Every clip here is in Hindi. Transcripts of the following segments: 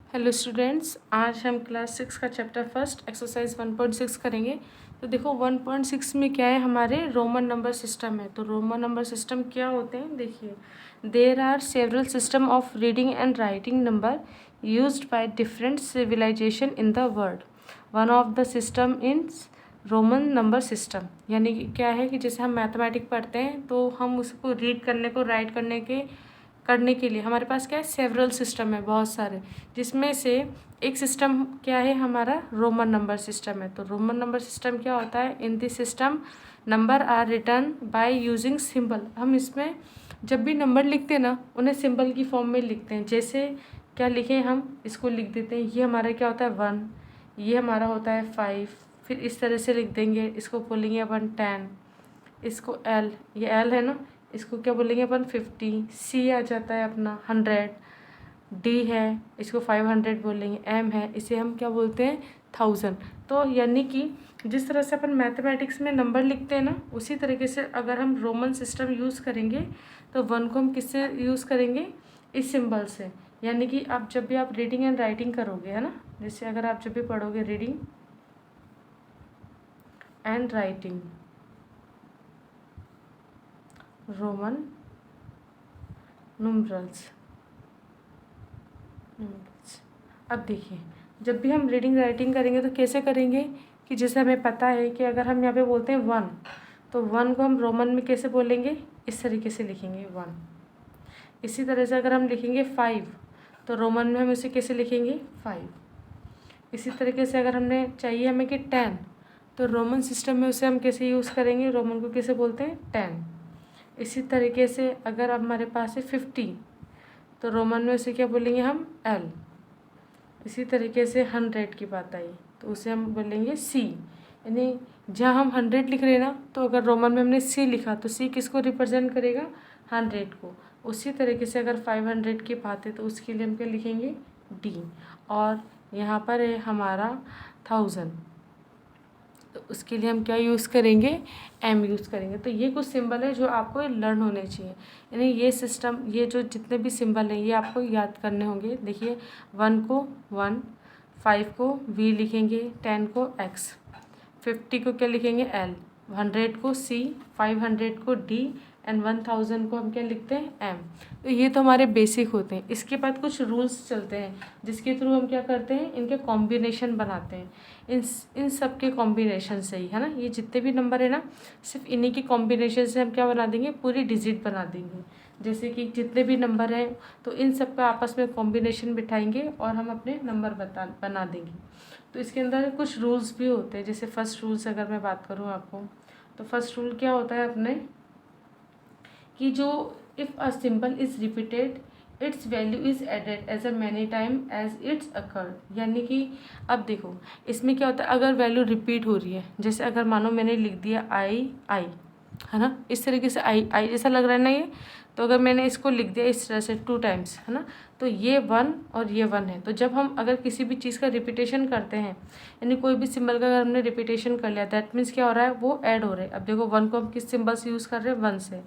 हेलो स्टूडेंट्स, आज हम क्लास 6 का चैप्टर फर्स्ट एक्सरसाइज 1.6 करेंगे। तो देखो 1.6 में क्या है, हमारे रोमन नंबर सिस्टम है। तो रोमन नंबर सिस्टम क्या होते हैं, देखिए there are several system of reading and writing number used by different civilization in the world. One of the system in Roman number system, यानी कि क्या है कि जैसे हम मैथमेटिक पढ़ते हैं तो हम उसको रीड करने को राइट करने के लिए हमारे पास क्या है, सेवरल सिस्टम है, बहुत सारे, जिसमें से एक सिस्टम क्या है, हमारा रोमन नंबर सिस्टम है। तो रोमन नंबर सिस्टम क्या होता है, in this system number are written by using symbol. हम इसमें जब भी नंबर लिखते हैं ना, उन्हें सिंबल की फॉर्म में लिखते हैं। जैसे क्या लिखें, हम इसको लिख देते हैं, ये हमारा क्या होता है 1, ये हमारा होता है 5, फिर इस तरह से लिख देंगे, इसको बोलेंगे अपन 10, इसको एल, ये एल है ना, इसको क्या बोलेंगे अपन 50, सी आ जाता है अपना 100, डी है इसको 500 बोलेंगे, एम है इसे हम क्या बोलते हैं 1000। तो यानी कि जिस तरह से अपन मैथमेटिक्स में नंबर लिखते हैं ना, उसी तरीके से अगर हम रोमन सिस्टम यूज़ करेंगे तो 1 को हम किससे यूज़ करेंगे, इस सिंबल से। यानी कि आप जब भी आप रीडिंग एंड राइटिंग करोगे, है ना, जैसे अगर आप जब भी पढ़ोगे रीडिंग एंड राइटिंग रोमन नुमरल्स। अब देखिए, जब भी हम रीडिंग राइटिंग करेंगे तो कैसे करेंगे कि जैसे हमें पता है कि अगर हम यहाँ पे बोलते हैं 1, तो 1 को हम रोमन में कैसे बोलेंगे, इस तरीके से लिखेंगे 1। इसी तरह से अगर हम लिखेंगे 5, तो रोमन में हम इसे कैसे लिखेंगे 5। इसी तरीके से अगर हमने चाहिए हमें कि 10, तो रोमन सिस्टम में उसे हम कैसे यूज़ करेंगे, रोमन को कैसे बोलते हैं 10। इसी तरीके से अगर हमारे पास है 50, तो रोमन में उसे क्या बोलेंगे हम एल। इसी तरीके से 100 की बात आई तो उसे हम बोलेंगे सी। यानी जहाँ हम 100 लिख रहे हैं ना, तो अगर रोमन में हमने सी लिखा तो सी किसको रिप्रेजेंट करेगा, 100 को। उसी तरीके से अगर 500 की बात है तो उसके लिए हम क्या लिखेंगे, डी। और यहाँ पर है हमारा 1000, तो उसके लिए हम क्या यूज़ करेंगे, एम यूज़ करेंगे। तो ये कुछ सिंबल है जो आपको लर्न होने चाहिए। यानी ये सिस्टम, ये जो जितने भी सिंबल हैं ये आपको याद करने होंगे। देखिए 1 को 1, 5 को वी लिखेंगे, 10 को एक्स, 50 को क्या लिखेंगे एल, 100 को सी, 500 को डी एंड 1000 को हम क्या लिखते हैं एम। तो ये तो हमारे बेसिक होते हैं। इसके बाद कुछ रूल्स चलते हैं जिसके थ्रू हम क्या करते हैं, इनके कॉम्बिनेशन बनाते हैं। इन सब के कॉम्बिनेशन से ही, है ना, ये जितने भी नंबर है ना, सिर्फ इन्हीं की कॉम्बिनेशन से हम क्या बना देंगे, पूरी डिजिट बना देंगे। जैसे कि जितने भी नंबर हैं तो इन सब का आपस में कॉम्बिनेशन बिठाएंगे और हम अपने नंबर बना देंगे। तो इसके अंदर कुछ रूल्स भी होते हैं। जैसे फर्स्ट रूल से अगर मैं बात करूँ आपको, तो फर्स्ट रूल क्या होता है अपने, कि जो if a symbol is repeated its value is added as a many time as its occurred. यानी कि अब देखो इसमें क्या होता है, अगर वैल्यू रिपीट हो रही है, जैसे अगर मानो मैंने लिख दिया आई आई, है ना, इस तरीके से आई आई जैसा लग रहा है ना ये, तो अगर मैंने इसको लिख दिया इस तरह से 2 टाइम्स, है ना, तो ये 1 और ये 1 है। तो जब हम अगर किसी भी चीज़ का रिपीटेशन करते हैं, यानी कोई भी सिंबल का अगर हमने रिपीटेशन कर लिया, दैट मीन्स क्या हो रहा है, वो ऐड हो रहा है। अब देखो 1 को हम किस सिंबल से यूज़ कर रहे हैं, 1 से,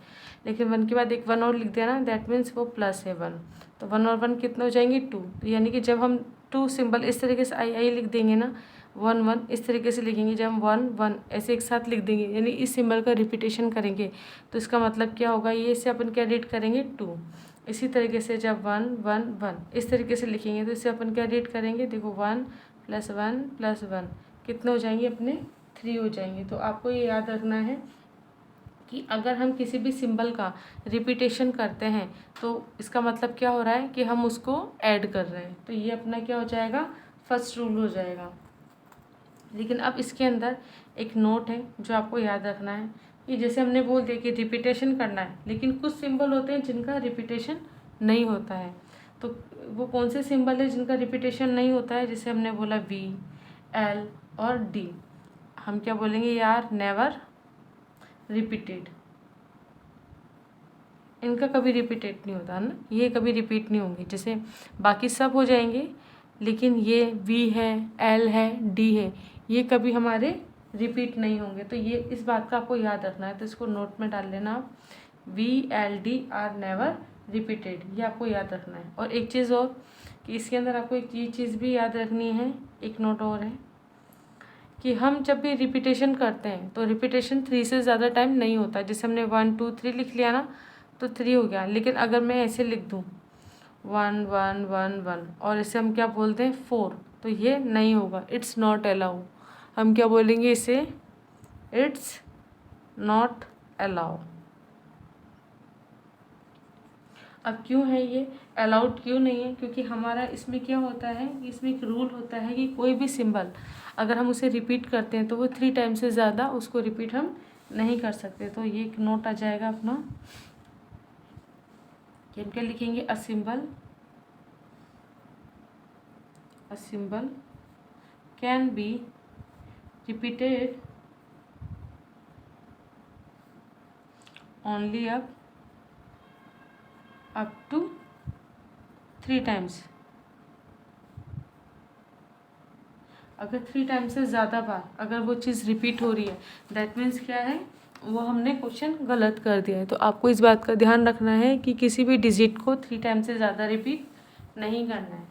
लेकिन 1 के बाद एक 1 और लिख दिया ना, दैट मीन्स वो प्लस है 1। तो 1 और 1 कितने हो जाएंगे 2। यानी कि जब हम 2 सिंबल इस तरीके से आई आई लिख देंगे ना, 1 1 इस तरीके से लिखेंगे, जब हम 1 1 ऐसे एक साथ लिख देंगे, यानी इस सिंबल का रिपीटेशन करेंगे, तो इसका मतलब क्या होगा, ये से अपन क्या रीड करेंगे 2। इसी तरीके से जब 1 1 1 इस तरीके से लिखेंगे तो इसे अपन क्या रीड करेंगे, देखो 1 + 1 + 1 कितने हो जाएंगे अपने 3 हो जाएंगे। तो आपको ये याद रखना है कि अगर हम किसी भी सिंबल का रिपीटेशन करते हैं तो इसका मतलब क्या हो रहा है कि हम उसको ऐड कर रहे हैं। तो ये अपना क्या हो जाएगा, फर्स्ट रूल हो जाएगा। लेकिन अब इसके अंदर एक नोट है जो आपको याद रखना है, कि जैसे हमने बोल दिया कि रिपीटेशन करना है, लेकिन कुछ सिंबल होते हैं जिनका रिपीटेशन नहीं होता है। तो वो कौन से सिंबल है जिनका रिपीटेशन नहीं होता है, जैसे हमने बोला वी, एल और डी, हम क्या बोलेंगे यार, नेवर रिपीटेड। इनका कभी रिपीटेड नहीं होता है ना, ये कभी रिपीट नहीं होंगे। जैसे बाकी सब हो जाएंगे, लेकिन ये वी है, एल है, डी है, ये कभी हमारे रिपीट नहीं होंगे। तो ये इस बात का आपको याद रखना है, तो इसको नोट में डाल लेना आप, V L D R never repeated, ये आपको याद रखना है। और एक चीज़ और, कि कि इसके अंदर आपको एक ये चीज़ भी याद रखनी है, एक नोट और है कि हम जब भी रिपीटेशन करते हैं तो रिपीटेशन 3 से ज़्यादा टाइम नहीं होता। जैसे हमने 1 2 3 लिख लिया ना तो 3 हो गया, लेकिन अगर मैं ऐसे लिख दूँ 1 1 1 1 और इसे हम क्या बोलते हैं 4, तो ये नहीं होगा, इट्स नॉट अलाउ। हम क्या बोलेंगे इसे, इट्स नॉट अलाउ। अब क्यों है ये अलाउड, क्यों नहीं है? क्योंकि हमारा इसमें क्या होता है, इसमें एक रूल होता है कि कोई भी सिंबल अगर हम उसे रिपीट करते हैं तो वो 3 टाइम से ज़्यादा उसको रिपीट हम नहीं कर सकते। तो ये एक नोट आ जाएगा अपना कि हम क्या लिखेंगे, a symbol can be repeated only up to 3 times. अगर 3 टाइम से ज़्यादा बार अगर वो चीज़ रिपीट हो रही है, दैट मीन्स क्या है, वो हमने क्वेश्चन गलत कर दिया है। तो आपको इस बात का ध्यान रखना है कि किसी भी डिजिट को 3 टाइम से ज़्यादा रिपीट नहीं करना है।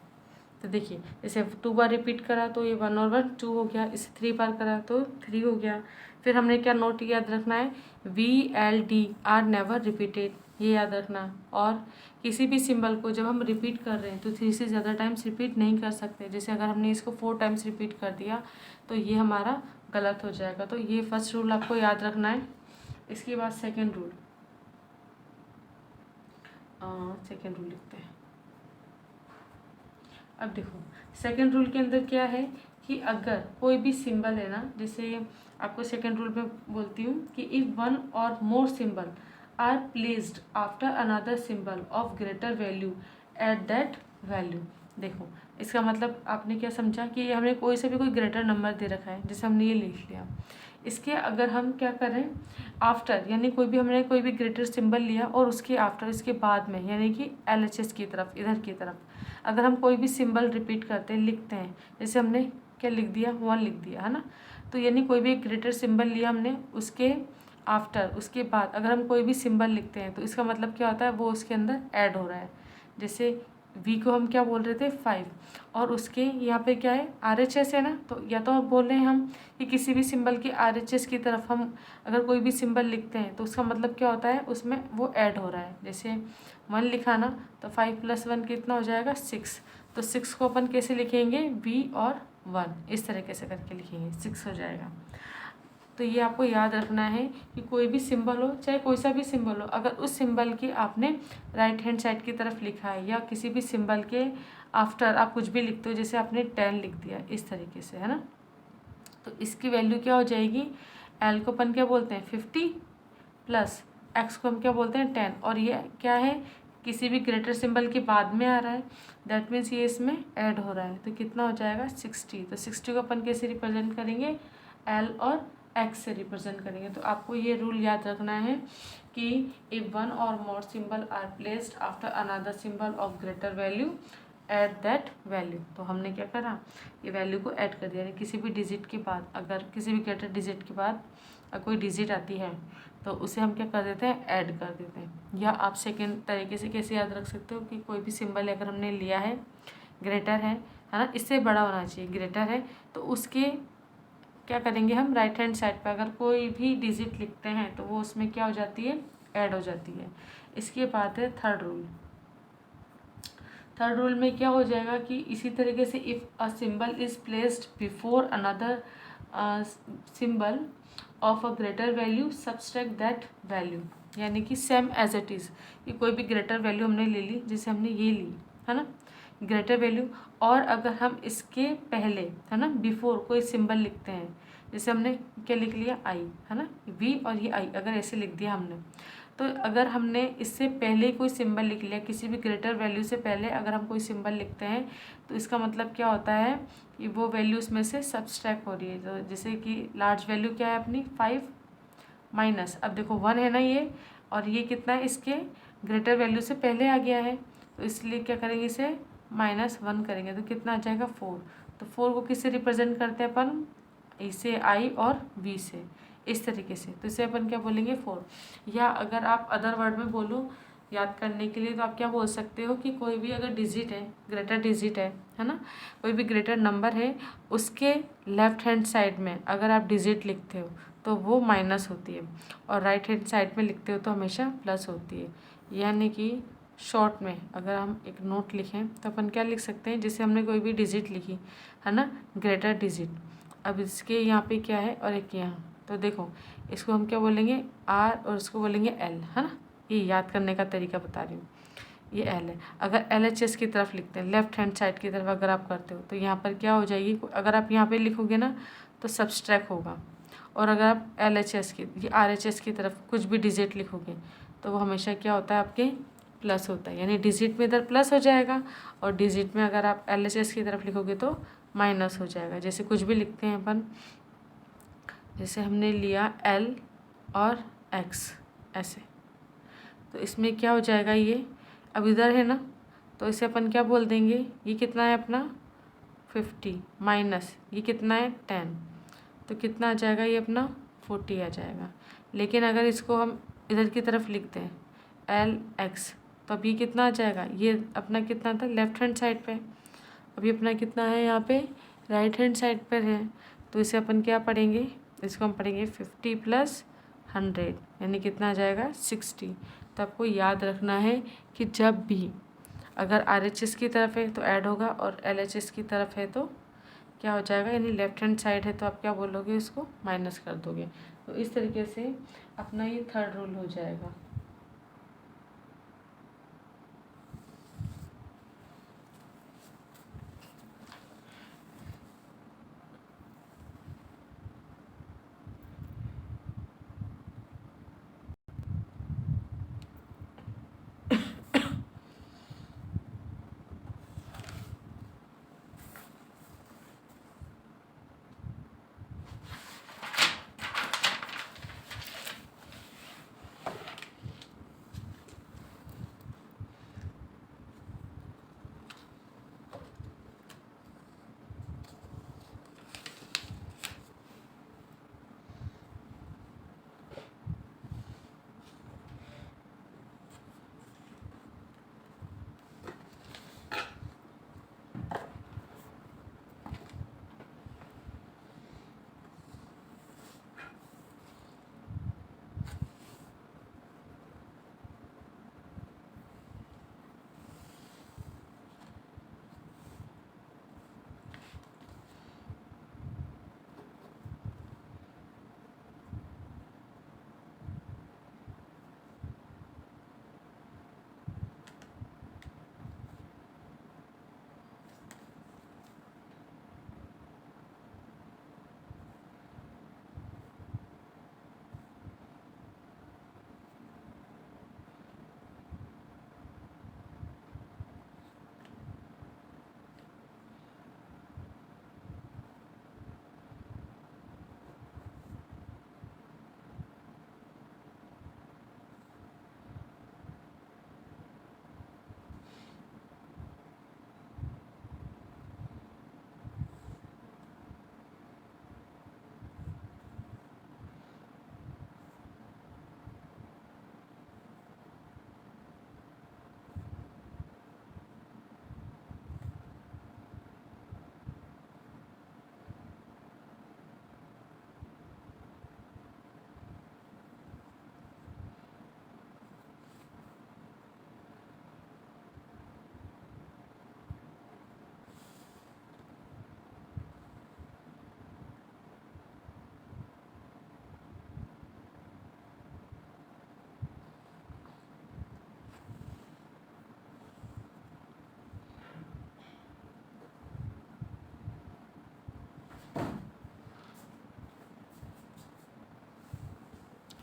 तो देखिए, जैसे 2 बार रिपीट करा तो ये 1 और 1 2 हो गया, इसे 3 बार करा तो 3 हो गया। फिर हमने क्या नोट याद रखना है, VLD आर नेवर रिपीटेड, ये याद रखना। और किसी भी सिंबल को जब हम रिपीट कर रहे हैं तो 3 से ज़्यादा टाइम्स रिपीट नहीं कर सकते। जैसे अगर हमने इसको 4 टाइम्स रिपीट कर दिया तो ये हमारा गलत हो जाएगा। तो ये फर्स्ट रूल आपको याद रखना है। इसके बाद सेकेंड रूल लिखते हैं। अब देखो सेकेंड रूल के अंदर क्या है कि अगर कोई भी सिंबल है ना, जैसे आपको सेकेंड रूल में बोलती हूँ कि if one or more symbol are placed after another symbol of greater value at that value. देखो इसका मतलब आपने क्या समझा कि हमने कोई से भी कोई ग्रेटर नंबर दे रखा है, जैसे हमने ये लिख लिया, इसके अगर हम क्या करें आफ्टर, यानी हमने कोई भी ग्रेटर सिंबल लिया और उसके आफ्टर, इसके बाद में, यानी कि LHS की तरफ, इधर की तरफ अगर हम कोई भी सिंबल रिपीट करते हैं, लिखते हैं, जैसे हमने क्या लिख दिया 1 लिख दिया है ना, तो यानी कोई भी एक ग्रेटर सिंबल लिया हमने, उसके आफ्टर, उसके बाद अगर हम कोई भी सिंबल लिखते हैं तो इसका मतलब क्या होता है, वो उसके अंदर ऐड हो रहा है। जैसे V को हम क्या बोल रहे थे 5 और उसके यहाँ पे क्या है RHS है ना, तो या तो बोल रहे हैं हम कि किसी भी सिंबल की RHS की तरफ हम अगर कोई भी सिंबल लिखते हैं तो उसका मतलब क्या होता है, उसमें वो ऐड हो रहा है। जैसे 1 लिखा ना तो 5 + 1 कितना हो जाएगा 6, तो 6 को अपन कैसे लिखेंगे, V और 1 इस तरीके से करके लिखेंगे, 6 हो जाएगा। तो ये आपको याद रखना है कि कोई भी सिंबल हो, चाहे कोई सा भी सिंबल हो, अगर उस सिंबल की आपने राइट हैंड साइड की तरफ लिखा है या किसी भी सिंबल के आफ्टर आप कुछ भी लिखते हो, जैसे आपने 10 लिख दिया इस तरीके से, है ना, तो इसकी वैल्यू क्या हो जाएगी, L को अपन क्या बोलते हैं 50 प्लस X को हम क्या बोलते हैं 10, और ये क्या है किसी भी ग्रेटर सिंबल के बाद में आ रहा है, दैट मीन्स ये इसमें ऐड हो रहा है, तो कितना हो जाएगा 60। तो 60 को अपन कैसे रिप्रेजेंट करेंगे, L और X से रिप्रेजेंट करेंगे। तो आपको ये रूल याद रखना है कि if one or more symbol are placed after another symbol of greater value at that value, तो हमने क्या करा, ये वैल्यू को ऐड कर दिया, यानी किसी भी डिजिट के बाद, अगर किसी भी ग्रेटर डिजिट के बाद कोई डिजिट आती है तो उसे हम क्या कर देते हैं, ऐड कर देते हैं। या आप सेकेंड तरीके से कैसे याद रख सकते हो कि कोई भी सिंबल अगर हमने लिया है, ग्रेटर है ना, इससे बड़ा होना चाहिए, ग्रेटर है, तो उसके क्या करेंगे हम राइट हैंड साइड पर अगर कोई भी डिजिट लिखते हैं तो वो उसमें क्या हो जाती है, ऐड हो जाती है। इसके बाद है थर्ड रूल। थर्ड रूल में क्या हो जाएगा कि इसी तरीके से if a symbol is placed before another symbol of a greater value subtract that value, यानी कि सेम एज इट इज़, कि कोई भी ग्रेटर वैल्यू हमने ले ली, जैसे हमने ये ली है ना ग्रेटर वैल्यू, और अगर हम इसके पहले है ना बिफोर कोई सिंबल लिखते हैं, जैसे हमने क्या लिख लिया आई, है ना V और ये आई अगर ऐसे लिख दिया हमने, तो अगर हमने इससे पहले कोई सिंबल लिख लिया, किसी भी ग्रेटर वैल्यू से पहले अगर हम कोई सिंबल लिखते हैं तो इसका मतलब क्या होता है कि वो वैल्यू उसमें से सब्सट्रैक्ट हो रही है। तो जैसे कि लार्ज वैल्यू क्या है अपनी 5 माइनस, अब देखो 1 है ना ये, और ये कितना है इसके ग्रेटर वैल्यू से पहले आ गया है, तो इसलिए क्या करेंगे इसे -1 करेंगे, तो कितना आ जाएगा 4। तो 4 को किससे रिप्रेजेंट करते हैं अपन, इसे I और V से, इस तरीके से, तो इसे अपन क्या बोलेंगे 4। या अगर आप अदर वर्ड में बोलो याद करने के लिए तो आप क्या बोल सकते हो कि कोई भी अगर डिजिट है, ग्रेटर डिजिट है ना, कोई भी ग्रेटर नंबर है, उसके लेफ्ट हैंड साइड में अगर आप डिजिट लिखते हो तो वो माइनस होती है, और राइट हैंड साइड में लिखते हो तो हमेशा प्लस होती है। यानी कि शॉर्ट में अगर हम एक नोट लिखें तो अपन क्या लिख सकते हैं, जैसे हमने कोई भी डिजिट लिखी है ना, ग्रेटर डिजिट, अब इसके यहाँ पे क्या है और एक यहाँ, तो देखो इसको हम क्या बोलेंगे आर और इसको बोलेंगे एल, है ना, ये याद करने का तरीका बता रही हूँ। ये एल है। अगर LHS की तरफ लिखते हैं, लेफ्ट हैंड साइड की तरफ अगर आप करते हो तो यहाँ पर क्या हो जाएगी, अगर आप यहाँ पे लिखोगे ना तो सब्सट्रैक्ट होगा, और अगर आप LHS की ये RHS की तरफ कुछ भी डिजिट लिखोगे तो वो हमेशा क्या होता है आपके प्लस होता है, यानी डिजिट में इधर प्लस हो जाएगा, और डिजिट में अगर आप LHS की तरफ लिखोगे तो माइनस हो जाएगा। जैसे कुछ भी लिखते हैं अपन, जैसे हमने लिया L और X ऐसे, तो इसमें क्या हो जाएगा, ये अब इधर है ना, तो इसे अपन क्या बोल देंगे, ये कितना है अपना 50 माइनस ये कितना है 10, तो कितना आ जाएगा, ये अपना 40 आ जाएगा। लेकिन अगर इसको हम इधर की तरफ लिखते हैं LX, तो अब ये कितना आ जाएगा, ये अपना कितना था लेफ्ट हैंड साइड पे, अभी अपना कितना है यहाँ पे राइट हैंड साइड पर है, तो इसे अपन क्या पढ़ेंगे, इसको हम पढ़ेंगे 50 + 100 यानी कितना आ जाएगा 60। तो आपको याद रखना है कि जब भी अगर RHS की तरफ है तो ऐड होगा, और LHS की तरफ है तो क्या हो जाएगा, यानी लेफ्ट हैंड साइड है तो आप क्या बोलोगे, इसको माइनस कर दोगे। तो इस तरीके से अपना ये थर्ड रूल हो जाएगा।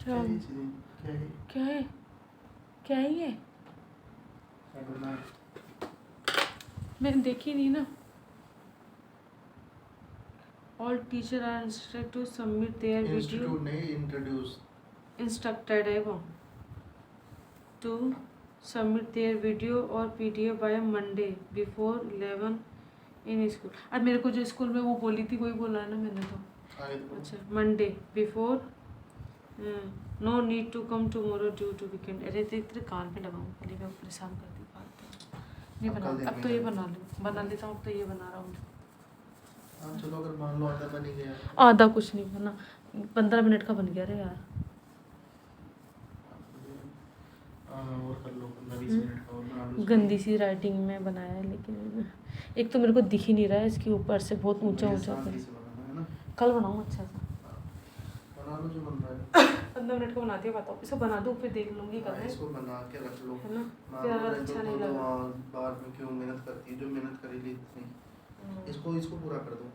क्या क्या है, क्या है ये, मैंने देखी नहीं ना। All teacher are instructed to submit their video, institute नहीं इंट्रोड्यूस, इंस्ट्रक्टेड है वो, टू सबमिट देयर वीडियो और PDF by Monday before 11 in school. अब मेरे को जो स्कूल में वो बोली थी वही बोला है ना मैंने तो। अच्छा Monday before no need to come tomorrow due to weekend. अरे तेरे कान पे लगाऊँ पहले, मैं परेशान करती फालतू। नहीं अब बना, कल अब तो ये बना लेता हूँ, अब तो ये बना रहा हूँ। हाँ चलो, अगर मान लो आधा बन ही गया। आधा कुछ नहीं बना, 15 मिनट का बन गया रे यार। और कर लो 15-20 मिनट का और बना लो। गंदी सी राइटिंग में बनाया है, लेकिन एक तो मेरे को दिख ही नहीं रहा है इसके ऊपर से, बहुत ऊंचा ऊंचा शांति से बनाना है ना। कल बनाऊँ अच्छा सा। बना लो जो बन रहा है। 15 मिनट का बनाती हूँ, बताओ इसको बना दूँ फिर देख लूँगी कल। इसको बना के रख लो, है ना, मान फिर लो अगर नहीं अच्छा तो नहीं तो लगा। बाद में क्यों मेहनत करती है, जो मेहनत करी ली इतनी। इसको पूरा कर दो,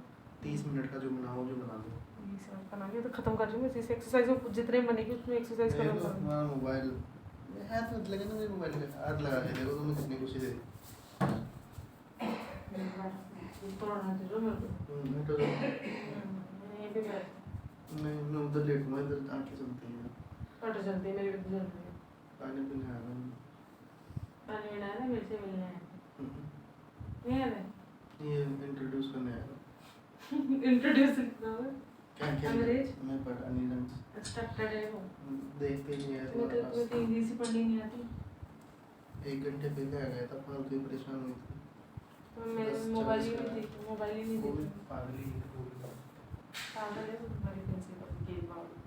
30 मिनट का जो बनाओ, जो बना दो। बना के तो खत्म कर दूँगी, जैसे एक्सरसाइज जितने बनेगी उसमें एक्सरसाइज खत्म कर दूँगी। मैं मोबाइल में हाथ मत लगे ना, मेरे मोबाइल में हाथ लगा के देखो तुम्हें कितनी खुशी देती। नहीं मैं उधर लेटूंगा, इधर आंखें चलती हैं। कट चलती है, मेरी भी चलती है। पानी पीने आया मैं। पानी पीना है ना, मेरे से मिलना है। नहीं आ रहा, ये इंट्रोड्यूस करने आया। इंट्रोड्यूस करना है। क्या अंग्रेज मैं पढ़ा नहीं ढंग से, स्ट्रक्चर्ड है वो। देखते ही नहीं है तुम्हें तुम्हारे तो इंग्लिश ही पढ़नी नहीं आती। पास। 1 घंटे पहले आ गया था, फालतू ही परेशान हुई थी। तो मैं मोबाइल ही नहीं देखती, मोबाइल ही नहीं वो भी देखती। पागल ही है, वो भी पागल है वो तुम्हारी प्रिंसिपल गेम वाली।